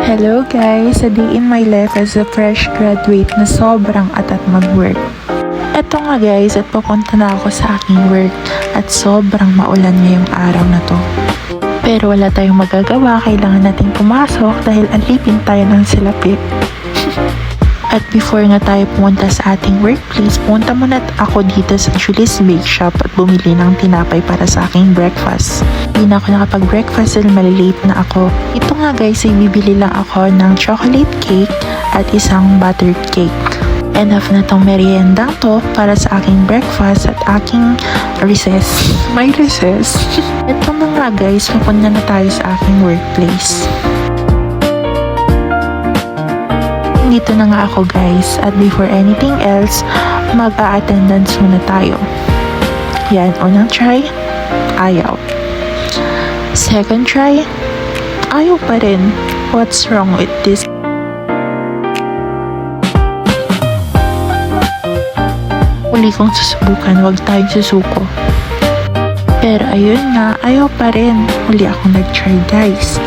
Hello guys! A day in my life as a fresh graduate na sobrang atat mag-work. Eto nga guys, at papunta na ako sa aking work at sobrang maulan ngayong araw na to. Pero wala tayong magagawa, kailangan nating pumasok dahil alipin tayo ng silapit. At before nga tayo pumunta sa ating workplace, pumunta muna ako dito sa Julie's Bake Shop at bumili ng tinapay para sa aking breakfast. Hindi na ako nakapag-breakfast dahil malilate na ako. Ito nga guys, ay bibili lang ako ng chocolate cake at isang buttered cake. Enough na tong meriendang to para sa aking breakfast at aking recess. May recess. Ito na nga guys, pupunta na tayo sa aking workplace. Dito na nga ako guys, at before anything else, mag-a-attendance muna tayo. Yan, unang try, ayaw. Second try, ayaw pa rin. What's wrong with this? Uli kong susubukan, wag tayong susuko. Pero ayun nga, ayaw pa rin. Uli akong nag-try guys.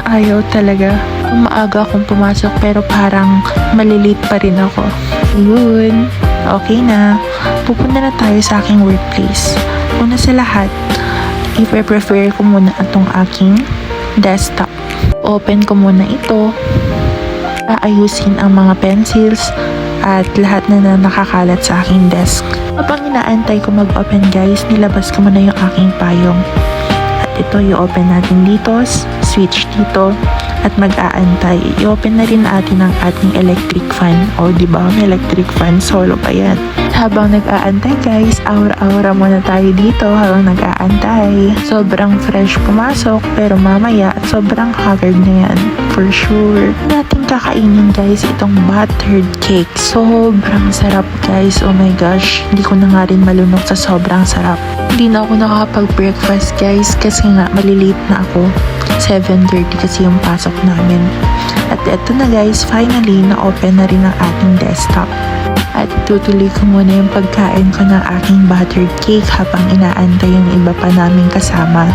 Ayaw talaga. Maaga akong pumasok pero parang malilate pa rin ako. Yun. Okay na. Pupunta na tayo sa aking workplace. Una sa lahat, i-prepare ko muna itong aking desktop. Open ko muna ito. Aayusin ang mga pencils at lahat na nakakalat sa aking desk. Habang inaantay ko mag-open guys, nilabas ko muna yung aking payong. At ito, i-open natin dito, switch dito, at mag-aantay. I-open na rin natin ang ating electric fan. O, diba? May electric fan. Solo pa yan. Habang nag-aantay guys, aura-aura muna tayo dito habang nag-aantay. Sobrang fresh pumasok, pero mamaya sobrang haggard na yan. For sure. Natin kakainin guys itong buttered cake. Sobrang sarap guys. Oh my gosh. Hindi ko na nga rin malunok sa sobrang sarap. Hindi na ako nakakapag-breakfast guys kasi nga malilate na ako. 7:30 kasi yung pasok namin. At eto na guys, finally na-open na rin ang ating desktop. At tutuloy ko muna yung pagkain ko ng aking buttered cake habang inaantay yung iba pa naming kasama.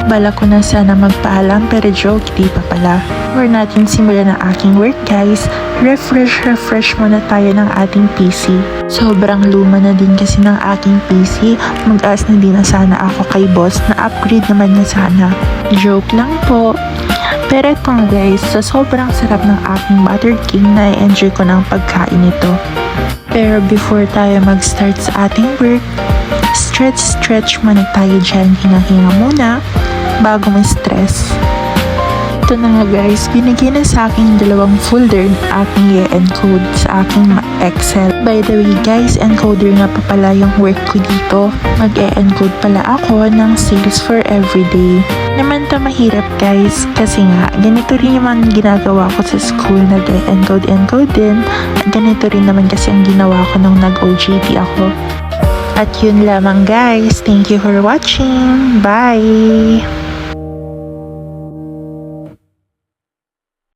Bala ko na sana magpaalam pero joke, di pa pala. Before natin simulan ang aking work guys, refresh muna tayo ng ating PC. Sobrang luma na din kasi ng aking PC. Mag-ask na din na sana ako kay boss na upgrade naman niya sana. Joke lang po. Pero ito guys, sa sobrang sarap ng aking buttered cake, na-enjoy ko ng pagkain nito. Pero before tayo mag-start sa ating work, stretch muna tayo dyan. Hinga-hinga muna bago ma-stress. Ito na nga guys, binigyan na sa akin dalawang folder na aking i-encode sa aking Excel. By the way guys, encoder nga pa pala yung work ko dito. Mag-e-encode pala ako ng sales for everyday. Naman to mahirap guys, kasi nga ganito rin naman ginagawa ko sa school, nag-encode din. At ganito rin naman kasi ang ginawa ko nung nag-OJT ako. At yun lamang guys, thank you for watching. Bye!